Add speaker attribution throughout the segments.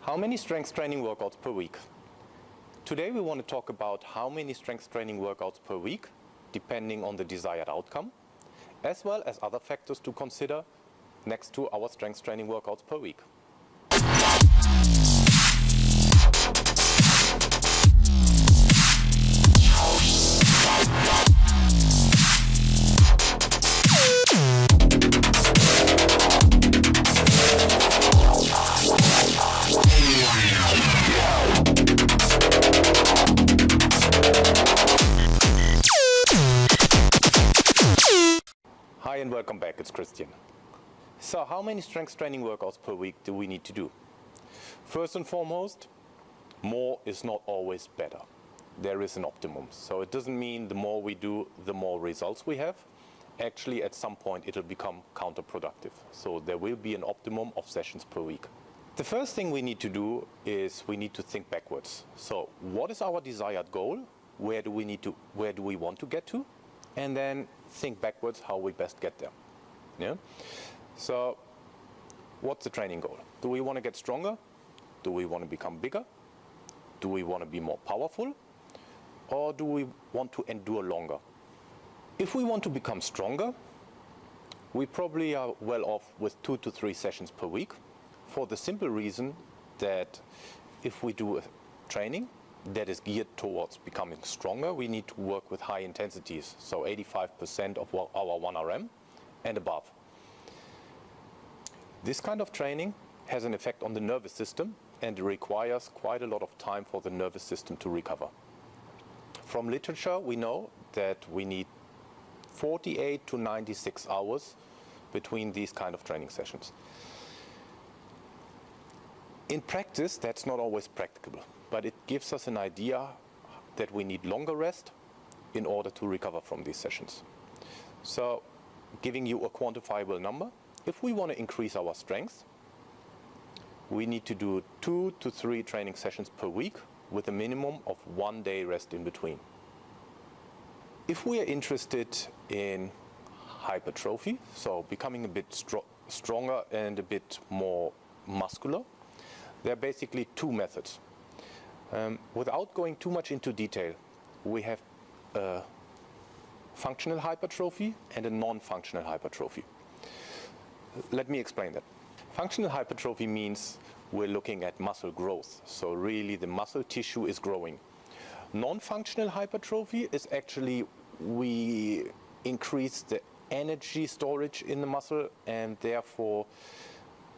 Speaker 1: How many strength training workouts per week? Today we want to talk about how many strength training workouts per week, depending on the desired outcome, as well as other factors to consider next to our strength training workouts per week. Hi and welcome back, it's Christian. So how many strength training workouts per week do we need to do? First and foremost, more is not always better. There is an optimum. So it doesn't mean the more we do, the more results we have. Actually, at some point it'll become counterproductive. So there will be an optimum of sessions per week. The first thing we need to do is we need to think backwards. So what is our desired goal? Where do we want to get to? And then think backwards how we best get there. Yeah? So what's the training goal? Do we want to get stronger? Do we want to become bigger? Do we want to be more powerful? Or do we want to endure longer? If we want to become stronger, we probably are well off with 2 to 3 sessions per week, for the simple reason that if we do a training that is geared towards becoming stronger, we need to work with high intensities, so 85% of our 1RM and above. This kind of training has an effect on the nervous system and requires quite a lot of time for the nervous system to recover. From literature, we know that we need 48 to 96 hours between these kind of training sessions. In practice, that's not always practicable, but it gives us an idea that we need longer rest in order to recover from these sessions. So, giving you a quantifiable number, if we want to increase our strength, we need to do 2 to 3 training sessions per week with a minimum of 1 day rest in between. If we are interested in hypertrophy, so becoming a bit stronger and a bit more muscular, there are basically 2 methods. Without going too much into detail, we have a functional hypertrophy and a non-functional hypertrophy. Let me explain that. Functional hypertrophy means we're looking at muscle growth, so really the muscle tissue is growing. Non-functional hypertrophy is actually we increase the energy storage in the muscle and therefore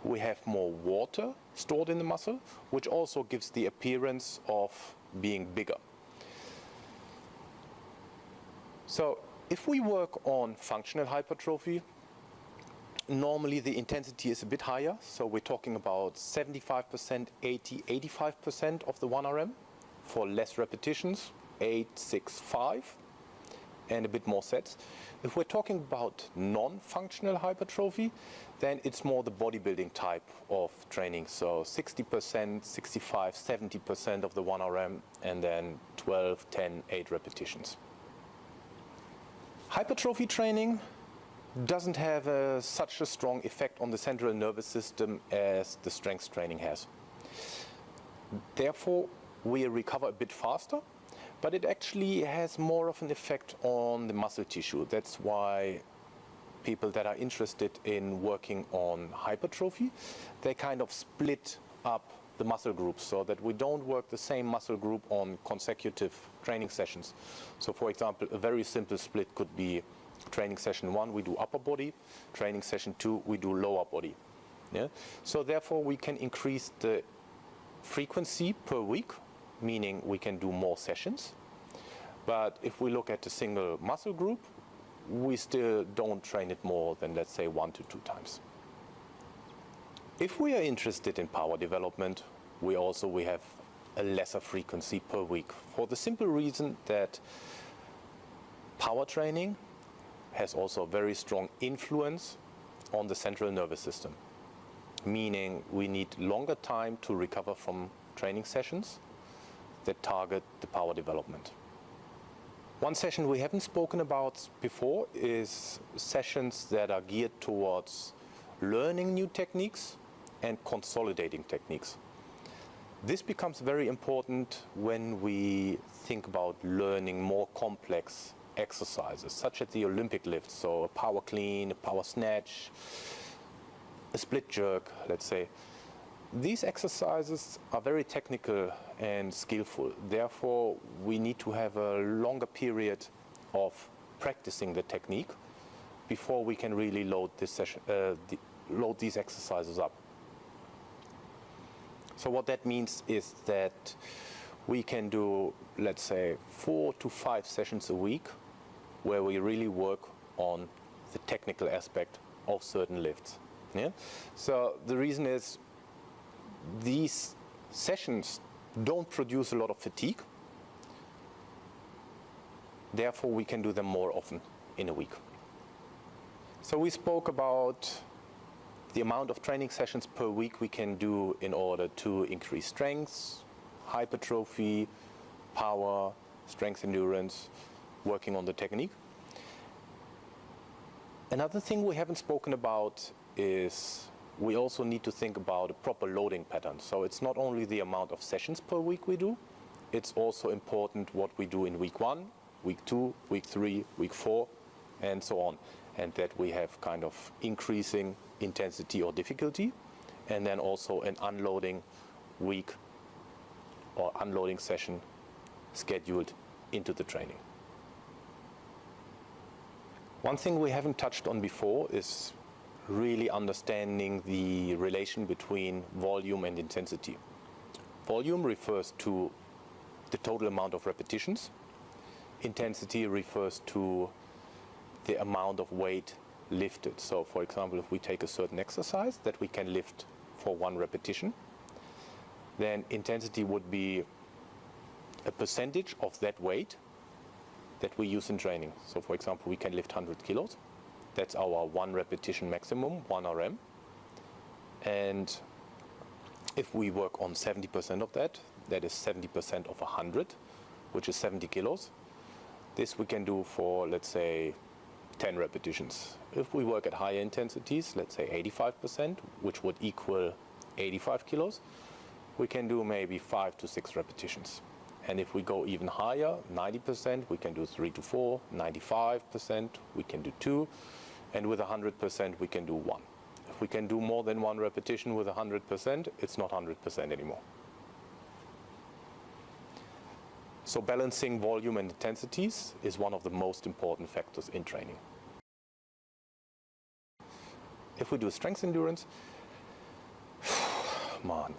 Speaker 1: we have more water stored in the muscle, which also gives the appearance of being bigger. So if we work on functional hypertrophy, normally the intensity is a bit higher, so we're talking about 75%, 80, 85% of the 1RM for less repetitions, 8, 6, 5, and a bit more sets. If we're talking about non-functional hypertrophy, then it's more the bodybuilding type of training, so 60%, 65, 70% of the 1RM, and then 12, 10, 8 repetitions. Hypertrophy training doesn't have such a strong effect on the central nervous system as the strength training has. Therefore, we recover a bit faster, but it actually has more of an effect on the muscle tissue. That's why people that are interested in working on hypertrophy, they kind of split up the muscle groups so that we don't work the same muscle group on consecutive training sessions. So for example, a very simple split could be training session 1 we do upper body, training session 2 we do lower body. Yeah? So therefore we can increase the frequency per week, meaning we can do more sessions. But if we look at a single muscle group, we still don't train it more than, let's say, 1 to 2 times. If we are interested in power development, we have a lesser frequency per week, for the simple reason that power training has also a very strong influence on the central nervous system, meaning we need longer time to recover from training sessions that target the power development. One session we haven't spoken about before is sessions that are geared towards learning new techniques and consolidating techniques. This becomes very important when we think about learning more complex exercises, such as the Olympic lifts, so a power clean, a power snatch, a split jerk, let's say. These exercises are very technical and skillful. Therefore, we need to have a longer period of practicing the technique before we can really load load these exercises up. So what that means is that we can do, let's say, 4 to 5 sessions a week where we really work on the technical aspect of certain lifts. Yeah? So the reason is these sessions don't produce a lot of fatigue. Therefore, we can do them more often in a week. So we spoke about the amount of training sessions per week we can do in order to increase strength, hypertrophy, power, strength endurance, working on the technique. Another thing we haven't spoken about is we also need to think about a proper loading pattern. So it's not only the amount of sessions per week we do, it's also important what we do in week 1, week 2, week 3, week 4, and so on. And that we have kind of increasing intensity or difficulty, and then also an unloading week or unloading session scheduled into the training. One thing we haven't touched on before is really understanding the relation between volume and intensity. Volume refers to the total amount of repetitions. Intensity refers to the amount of weight lifted. So for example, if we take a certain exercise that we can lift for 1 repetition, then intensity would be a percentage of that weight that we use in training. So for example, we can lift 100 kilos. That's our 1 repetition maximum, 1 RM. And if we work on 70% of that, that is 70% of 100, which is 70 kilos. This we can do for, let's say, 10 repetitions. If we work at higher intensities, let's say 85%, which would equal 85 kilos, we can do maybe 5 to 6 repetitions. And if we go even higher, 90%, we can do 3 to 4, 95%, we can do 2, and with 100%, we can do 1. If we can do more than 1 repetition with 100%, it's not 100% anymore. So balancing volume and intensities is one of the most important factors in training. If we do strength endurance, man,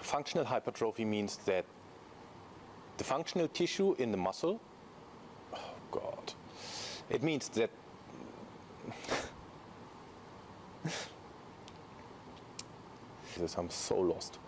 Speaker 1: functional hypertrophy means that the functional tissue in the muscle, oh God, it means that I'm so lost.